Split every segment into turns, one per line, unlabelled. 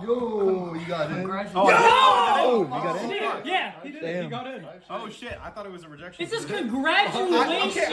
Yo, you got in.
Congratulations.
Oh, you got in?
Yeah, he did it. He
Damn.
got in.
Oh shit, I thought it was a rejection.
It says congratulations.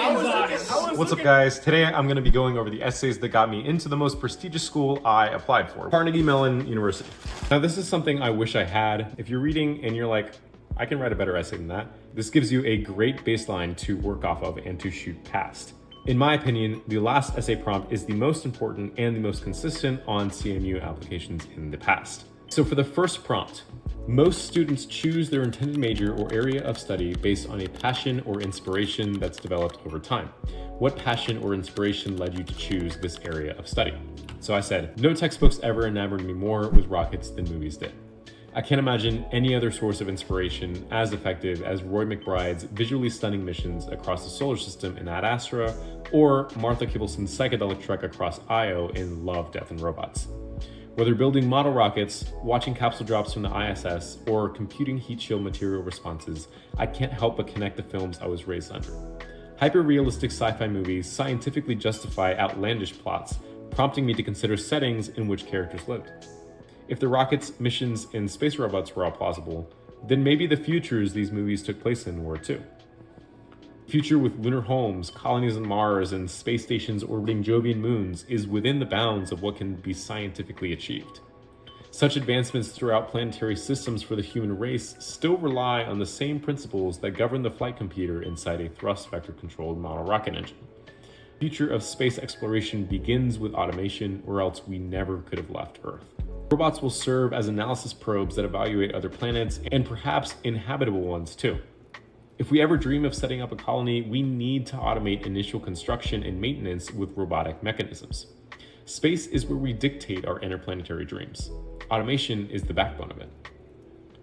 What's up, guys? Today I'm going to be going over the essays that got me into the most prestigious school I applied for, Carnegie Mellon University. Now, this is something I wish I had. If you're reading and you're like, I can write a better essay than that, this gives you a great baseline to work off of and to shoot past. In my opinion, the last essay prompt is the most important and the most consistent on CMU applications in the past. So for the first prompt, most students choose their intended major or area of study based on a passion or inspiration that's developed over time. What passion or inspiration led you to choose this area of study? So I said, no textbooks ever enamored me more with rockets than movies did. I can't imagine any other source of inspiration as effective as Roy McBride's visually stunning missions across the solar system in Ad Astra, or Martha Kibbleson's psychedelic trek across Io in Love, Death, and Robots. Whether building model rockets, watching capsule drops from the ISS, or computing heat shield material responses, I can't help but connect the films I was raised under. Hyper-realistic sci-fi movies scientifically justify outlandish plots, prompting me to consider settings in which characters lived. If the rockets, missions, and space robots were all plausible, then maybe the futures these movies took place in were too. Future with lunar homes, colonies on Mars, and space stations orbiting Jovian moons is within the bounds of what can be scientifically achieved. Such advancements throughout planetary systems for the human race still rely on the same principles that govern the flight computer inside a thrust vector-controlled model rocket engine. The future of space exploration begins with automation, or else we never could have left Earth. Robots will serve as analysis probes that evaluate other planets, and perhaps inhabitable ones too. If we ever dream of setting up a colony, we need to automate initial construction and maintenance with robotic mechanisms. Space is where we dictate our interplanetary dreams. Automation is the backbone of it.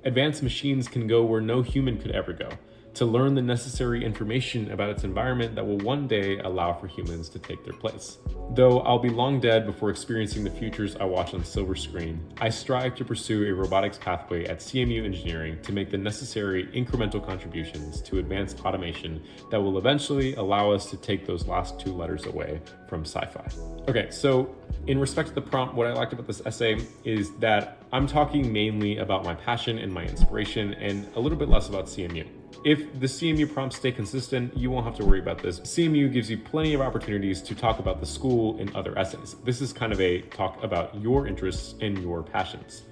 Advanced machines can go where no human could ever go, to learn the necessary information about its environment that will one day allow for humans to take their place. Though I'll be long dead before experiencing the futures I watch on silver screen, I strive to pursue a robotics pathway at CMU Engineering to make the necessary incremental contributions to advanced automation that will eventually allow us to take those last two letters away from sci-fi. Okay, so in respect to the prompt, what I liked about this essay is that I'm talking mainly about my passion and my inspiration and a little bit less about CMU. If the CMU prompts stay consistent, you won't have to worry about this. CMU gives you plenty of opportunities to talk about the school in other essays. This is kind of a talk about your interests and your passions.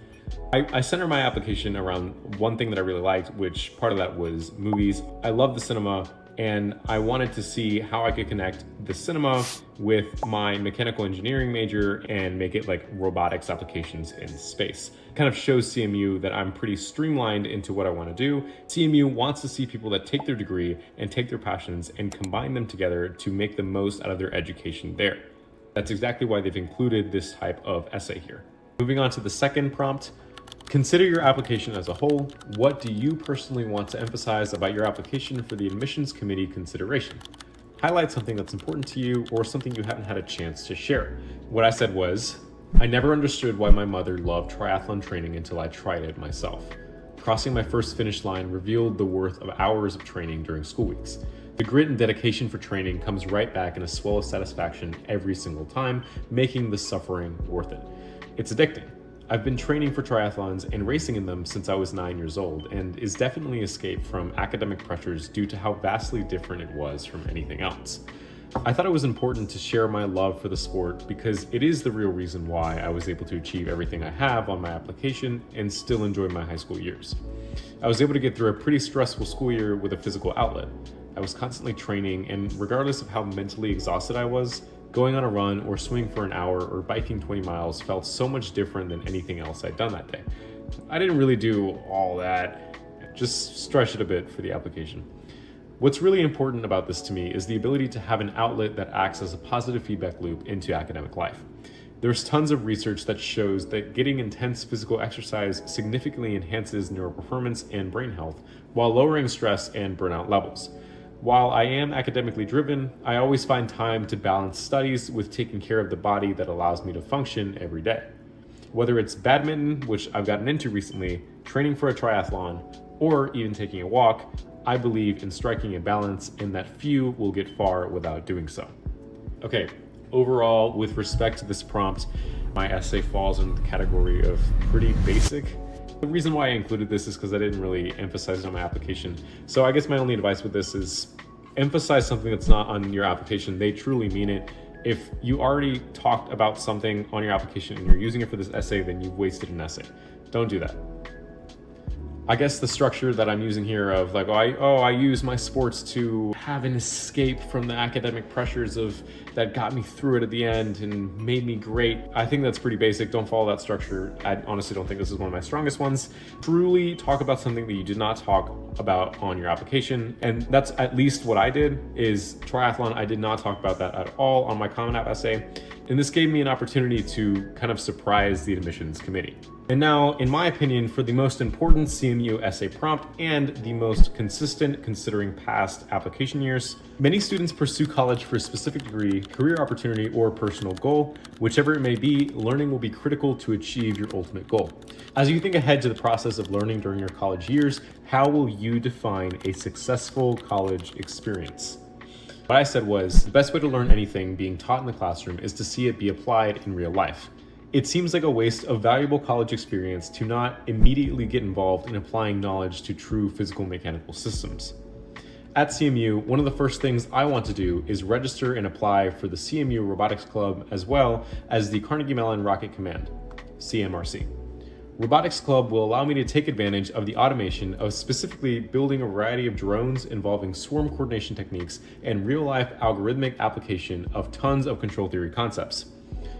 I center my application around one thing that I really liked, which part of that was movies. I love the cinema, and I wanted to see how I could connect the cinema with my mechanical engineering major and make it like robotics applications in space. Kind of shows CMU that I'm pretty streamlined into what I want to do. CMU wants to see people that take their degree and take their passions and combine them together to make the most out of their education there. That's exactly why they've included this type of essay here. Moving on to the second prompt. Consider your application as a whole. What do you personally want to emphasize about your application for the admissions committee consideration? Highlight something that's important to you or something you haven't had a chance to share. What I said was, I never understood why my mother loved triathlon training until I tried it myself. Crossing my first finish line revealed the worth of hours of training during school weeks. The grit and dedication for training comes right back in a swell of satisfaction every single time, making the suffering worth it. It's addicting. I've been training for triathlons and racing in them since I was 9 years old, and is definitely escape from academic pressures due to how vastly different it was from anything else. I thought it was important to share my love for the sport because it is the real reason why I was able to achieve everything I have on my application and still enjoy my high school years. I was able to get through a pretty stressful school year with a physical outlet. I was constantly training, and regardless of how mentally exhausted I was, going on a run or swimming for an hour or biking 20 miles felt so much different than anything else I'd done that day. I didn't really do all that, just stretch it a bit for the application. What's really important about this to me is the ability to have an outlet that acts as a positive feedback loop into academic life. There's tons of research that shows that getting intense physical exercise significantly enhances neuroperformance and brain health while lowering stress and burnout levels. While I am academically driven, I always find time to balance studies with taking care of the body that allows me to function every day. Whether it's badminton, which I've gotten into recently, training for a triathlon, or even taking a walk, I believe in striking a balance and that few will get far without doing so. Okay, overall, with respect to this prompt, My essay falls into the category of pretty basic. The reason why I included this is because I didn't really emphasize it on my application. So I guess my only advice with this is emphasize something that's not on your application. They truly mean it. If you already talked about something on your application and you're using it for this essay, then you've wasted an essay. Don't do that. I guess the structure that I'm using here of like, I use my sports to have an escape from the academic pressures of that got me through it at the end and made me great. I think that's pretty basic. Don't follow that structure. I honestly don't think this is one of my strongest ones. Truly talk about something that you did not talk about on your application. And that's at least what I did is triathlon. I did not talk about that at all on my Common App essay. And this gave me an opportunity to kind of surprise the admissions committee. And now, in my opinion, for the most important CMU essay prompt and the most consistent considering past application years, many students pursue college for a specific degree, career opportunity, or personal goal. Whichever it may be, learning will be critical to achieve your ultimate goal. As you think ahead to the process of learning during your college years, how will you define a successful college experience? What I said was, the best way to learn anything being taught in the classroom is to see it be applied in real life. It seems like a waste of valuable college experience to not immediately get involved in applying knowledge to true physical mechanical systems. At CMU, one of the first things I want to do is register and apply for the CMU Robotics Club as well as the Carnegie Mellon Rocket Command, CMRC. Robotics Club will allow me to take advantage of the automation of specifically building a variety of drones involving swarm coordination techniques and real-life algorithmic application of tons of control theory concepts.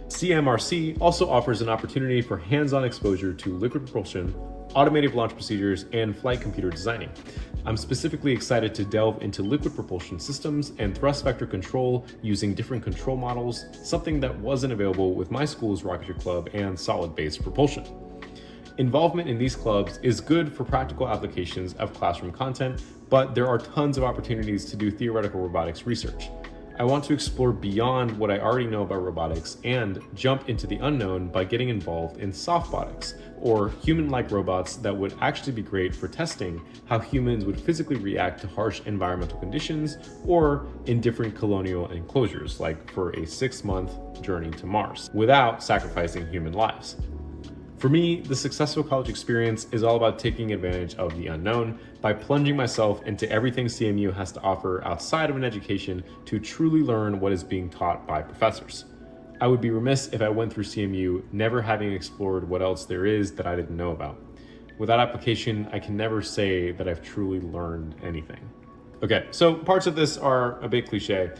CMRC also offers an opportunity for hands-on exposure to liquid propulsion, automated launch procedures, and flight computer designing. I'm specifically excited to delve into liquid propulsion systems and thrust vector control using different control models, something that wasn't available with my school's rocketry club and solid-based propulsion. Involvement in these clubs is good for practical applications of classroom content, but there are tons of opportunities to do theoretical robotics research. I want to explore beyond what I already know about robotics and jump into the unknown by getting involved in softbotics, or human-like robots that would actually be great for testing how humans would physically react to harsh environmental conditions or in different colonial enclosures, like for a 6-month journey to Mars, without sacrificing human lives. For me, the successful college experience is all about taking advantage of the unknown by plunging myself into everything CMU has to offer outside of an education to truly learn what is being taught by professors. I would be remiss if I went through CMU never having explored what else there is that I didn't know about. Without application, I can never say that I've truly learned anything. Okay, so parts of this are a bit cliche.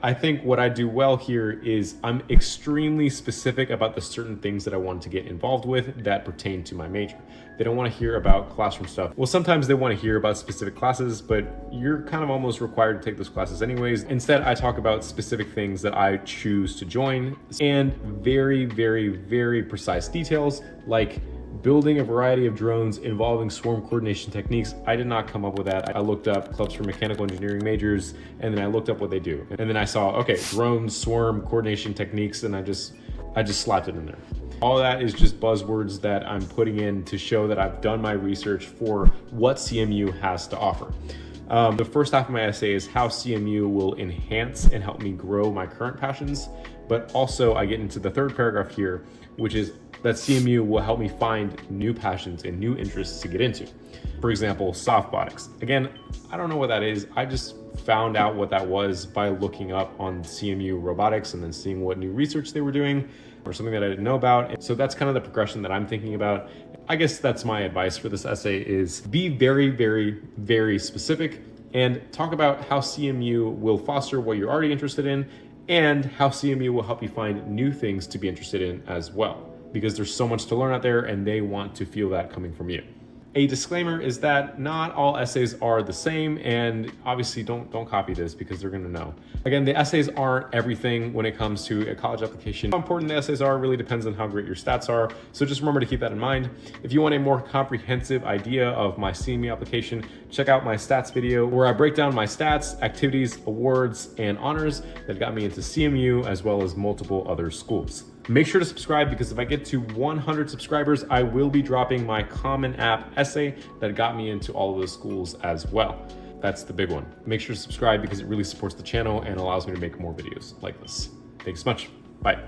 I think what I do well here is I'm extremely specific about the certain things that I want to get involved with that pertain to my major. They don't want to hear about classroom stuff. Well, sometimes they want to hear about specific classes, but you're kind of almost required to take those classes anyways. Instead, I talk about specific things that I choose to join and very, very, very precise details like building a variety of drones involving swarm coordination techniques. I did not come up with that. I looked up clubs for mechanical engineering majors, and then I looked up what they do. And then I saw, okay, drones, swarm coordination techniques, and I just slapped it in there. All that is just buzzwords that I'm putting in to show that I've done my research for what CMU has to offer. The first half of my essay is how CMU will enhance and help me grow my current passions, but also I get into the third paragraph here, which is that CMU will help me find new passions and new interests to get into. For example, softbotics. Again, I don't know what that is. I just found out what that was by looking up on CMU robotics and then seeing what new research they were doing or something that I didn't know about. And so that's kind of the progression that I'm thinking about. I guess that's my advice for this essay is be very, very, very specific and talk about how CMU will foster what you're already interested in and how CMU will help you find new things to be interested in as well, because there's so much to learn out there and they want to feel that coming from you. A disclaimer is that not all essays are the same, and obviously don't copy this because they're gonna know. Again, the essays aren't everything when it comes to a college application. How important the essays are really depends on how great your stats are, so just remember to keep that in mind. If you want a more comprehensive idea of my CMU application, check out my stats video where I break down my stats, activities, awards, and honors that got me into CMU as well as multiple other schools. Make sure to subscribe because if I get to 100 subscribers, I will be dropping my Common App essay that got me into all of those schools as well. That's the big one. Make sure to subscribe because it really supports the channel and allows me to make more videos like this. Thanks so much. Bye.